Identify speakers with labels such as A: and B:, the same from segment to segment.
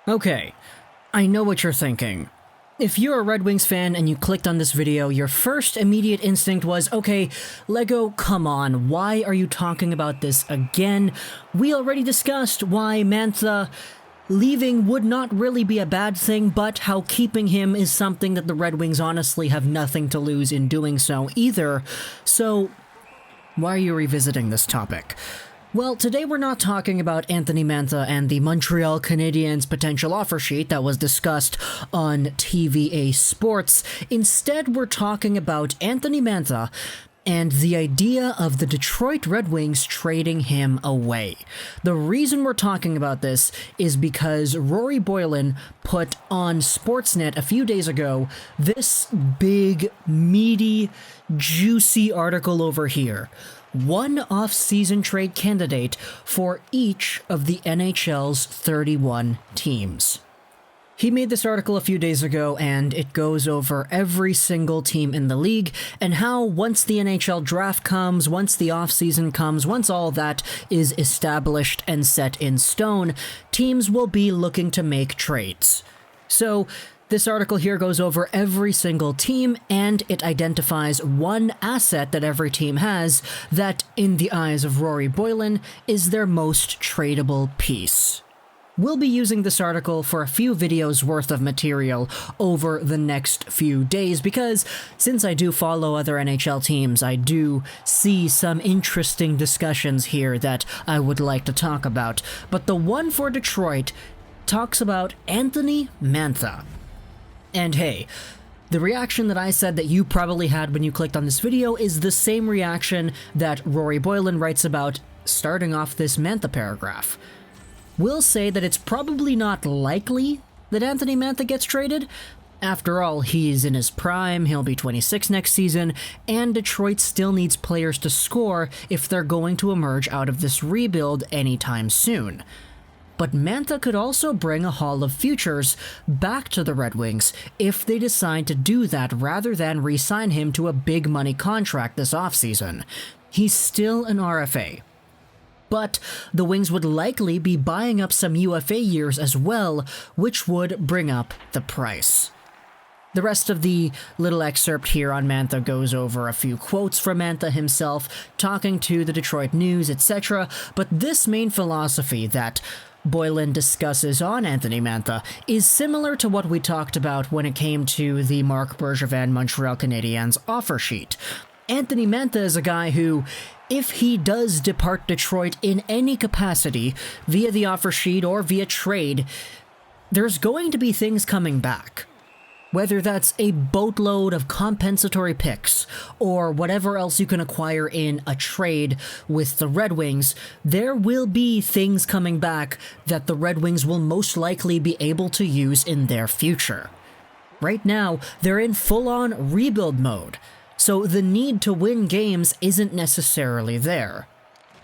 A: Okay, I know what you're thinking. If you're a Red Wings fan and you clicked on this video, your first immediate instinct was, okay, Lego, come on, why are you talking about this again? We already discussed why Mantha leaving would not really be a bad thing, but how keeping him is something that the Red Wings honestly have nothing to lose in doing so either. So, why are you revisiting this topic? Well, today we're not talking about Anthony Mantha and the Montreal Canadiens potential offer sheet that was discussed on TVA Sports. Instead, we're talking about Anthony Mantha and the idea of the Detroit Red Wings trading him away. The reason we're talking about this is because Rory Boylen put on Sportsnet a few days ago this big, meaty, juicy article over here. One off-season trade candidate for each of the NHL's 31 teams. He made this article a few days ago, and it goes over every single team in the league, and how once the NHL draft comes, once the offseason comes, once all that is established and set in stone, teams will be looking to make trades. So, this article here goes over every single team, and it identifies one asset that every team has that, in the eyes of Rory Boylen, is their most tradable piece. We'll be using this article for a few videos worth of material over the next few days because since I do follow other NHL teams, I do see some interesting discussions here that I would like to talk about. But the one for Detroit talks about Anthony Mantha. And hey, the reaction that I said that you probably had when you clicked on this video is the same reaction that Rory Boylen writes about starting off this Mantha paragraph. We'll say that it's probably not likely that Anthony Mantha gets traded. After all, he's in his prime, he'll be 26 next season, and Detroit still needs players to score if they're going to emerge out of this rebuild anytime soon. But Mantha could also bring a haul of futures back to the Red Wings if they decide to do that rather than re-sign him to a big money contract this offseason. He's still an RFA. But the Wings would likely be buying up some UFA years as well, which would bring up the price. The rest of the little excerpt here on Mantha goes over a few quotes from Mantha himself, talking to the Detroit News, etc., but this main philosophy that Boylen discusses on Anthony Mantha is similar to what we talked about when it came to the Marc Bergevin Montreal Canadiens offer sheet. Anthony Mantha is a guy who, if he does depart Detroit in any capacity, via the offer sheet or via trade, there's going to be things coming back. Whether that's a boatload of compensatory picks or whatever else you can acquire in a trade with the Red Wings, there will be things coming back that the Red Wings will most likely be able to use in their future. Right now, they're in full-on rebuild mode, so the need to win games isn't necessarily there.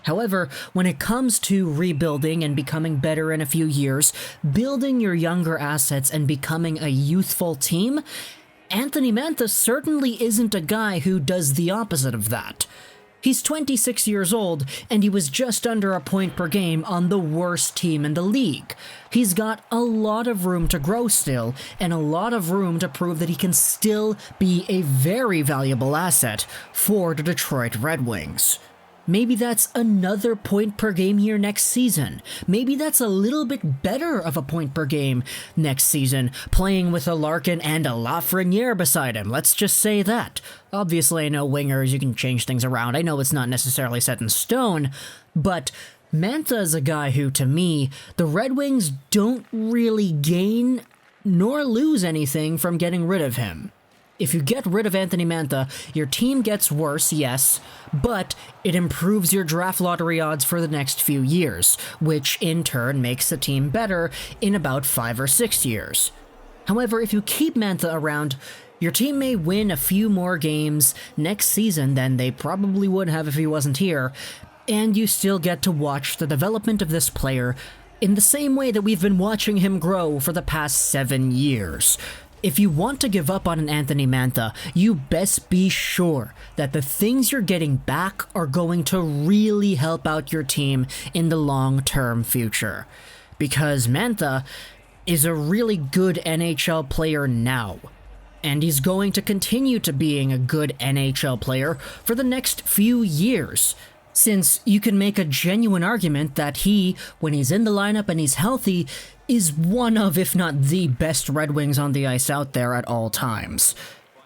A: However, when it comes to rebuilding and becoming better in a few years, building your younger assets and becoming a youthful team, Anthony Mantha certainly isn't a guy who does the opposite of that. He's 26 years old, and he was just under a point per game on the worst team in the league. He's got a lot of room to grow still, and a lot of room to prove that he can still be a very valuable asset for the Detroit Red Wings. Maybe that's another point per game here next season. Maybe that's a little bit better of a point per game next season, playing with a Larkin and a Lafreniere beside him. Let's just say that. Obviously, I know wingers, you can change things around. I know it's not necessarily set in stone, but Mantha is a guy who, to me, the Red Wings don't really gain nor lose anything from getting rid of him. If you get rid of Anthony Mantha, your team gets worse, yes, but it improves your draft lottery odds for the next few years, which in turn makes the team better in about 5 or 6 years. However, if you keep Mantha around, your team may win a few more games next season than they probably would have if he wasn't here, and you still get to watch the development of this player in the same way that we've been watching him grow for the past 7 years. If you want to give up on an Anthony Mantha, you best be sure that the things you're getting back are going to really help out your team in the long-term future. Because Mantha, is a really good NHL player now. And he's going to continue to being a good NHL player for the next few years, since you can make a genuine argument that he, when he's in the lineup and he's healthy, is one of, if not the best Red Wings on the ice out there at all times.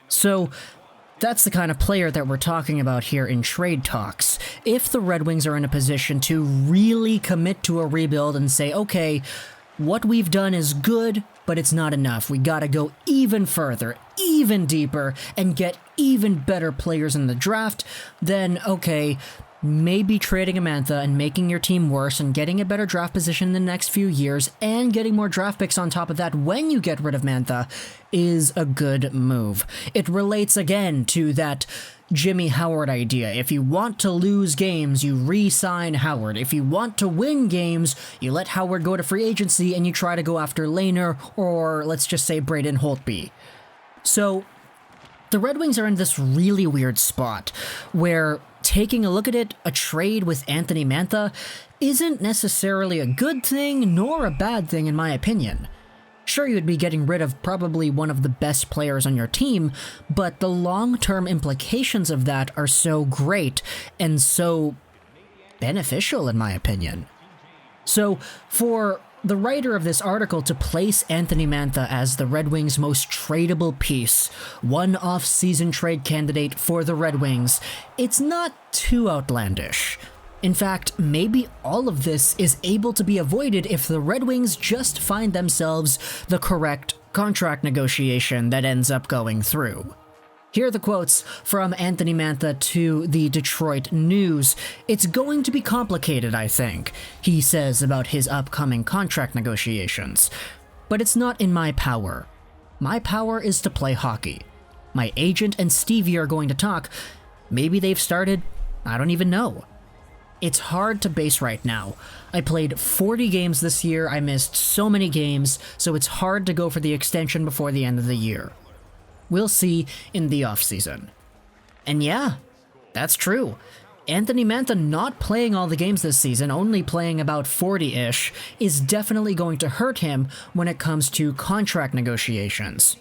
A: So that's the kind of player that we're talking about here in trade talks. If the Red Wings are in a position to really commit to a rebuild and say, okay, what we've done is good, but it's not enough. We gotta go even further, even deeper, and get even better players in the draft, then okay, maybe trading a Mantha and making your team worse and getting a better draft position in the next few years and getting more draft picks on top of that when you get rid of Mantha is a good move. It relates again to that Jimmy Howard idea. If you want to lose games, you re-sign Howard. If you want to win games, you let Howard go to free agency and you try to go after Lehner or let's just say Braden Holtby. So the Red Wings are in this really weird spot where taking a look at it, a trade with Anthony Mantha isn't necessarily a good thing nor a bad thing in my opinion. Sure, you'd be getting rid of probably one of the best players on your team, but the long-term implications of that are so great and so beneficial in my opinion. So, for the writer of this article to place Anthony Mantha as the Red Wings' most tradable piece, one off-season trade candidate for the Red Wings, it's not too outlandish. In fact, maybe all of this is able to be avoided if the Red Wings just find themselves the correct contract negotiation that ends up going through. Here are the quotes from Anthony Mantha to the Detroit News. It's going to be complicated, I think, he says about his upcoming contract negotiations. But it's not in my power. My power is to play hockey. My agent and Stevie are going to talk. Maybe they've started. I don't even know. It's hard to base right now. I played 40 games this year, I missed so many games, so it's hard to go for the extension before the end of the year. We'll see in the offseason. And yeah, that's true. Anthony Mantha not playing all the games this season, only playing about 40-ish, is definitely going to hurt him when it comes to contract negotiations.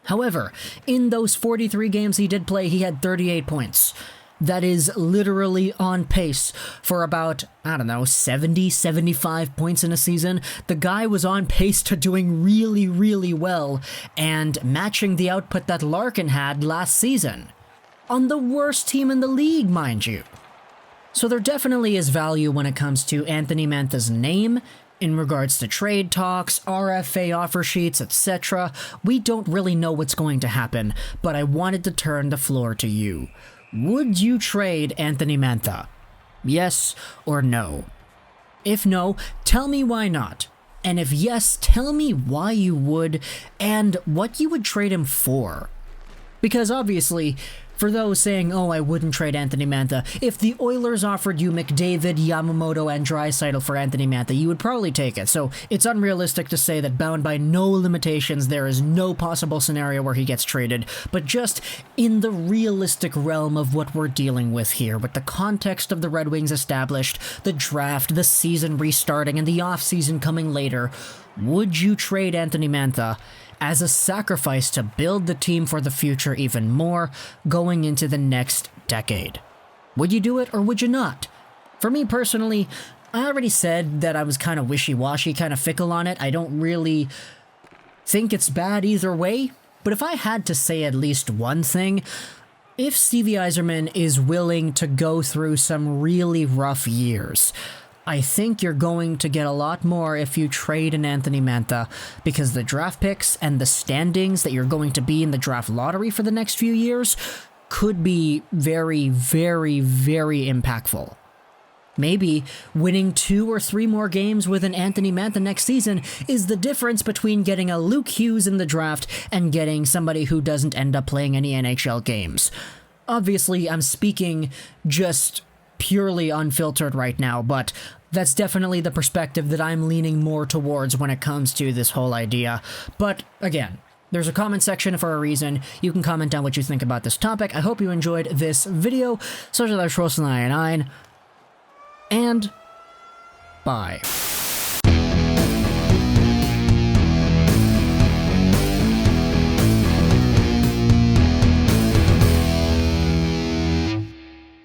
A: However, in those 43 games he did play, he had 38 points. That is literally on pace for about, 70, 75 points in a season. The guy was on pace to doing really, really well and matching the output that Larkin had last season. On the worst team in the league, mind you. So there definitely is value when it comes to Anthony Mantha's name in regards to trade talks, RFA offer sheets, etc. We don't really know what's going to happen, but I wanted to turn the floor to you. Would you trade Anthony Mantha? Yes or no? If no, tell me why not. And if yes, tell me why you would and what you would trade him for. Because obviously, for those saying, oh, I wouldn't trade Anthony Mantha, if the Oilers offered you McDavid, Yamamoto, and Draisaitl for Anthony Mantha, you would probably take it. So it's unrealistic to say that bound by no limitations, there is no possible scenario where he gets traded. But just in the realistic realm of what we're dealing with here, with the context of the Red Wings established, the draft, the season restarting, and the offseason coming later, would you trade Anthony Mantha as a sacrifice to build the team for the future even more going into the next decade? Would you do it or would you not? For me personally, I already said that I was kind of wishy-washy, kind of fickle on it. I don't really think it's bad either way, but if I had to say at least one thing, if Stevie Yzerman is willing to go through some really rough years, I think you're going to get a lot more if you trade an Anthony Mantha, because the draft picks and the standings that you're going to be in the draft lottery for the next few years could be very, very, very impactful. Maybe winning 2 or 3 more games with an Anthony Mantha next season is the difference between getting a Luke Hughes in the draft and getting somebody who doesn't end up playing any NHL games. Obviously, I'm speaking just purely unfiltered right now, but that's definitely the perspective that I'm leaning more towards when it comes to this whole idea. But again, there's a comment section for a reason. You can comment down what you think about this topic. I hope you enjoyed this video. So, and bye.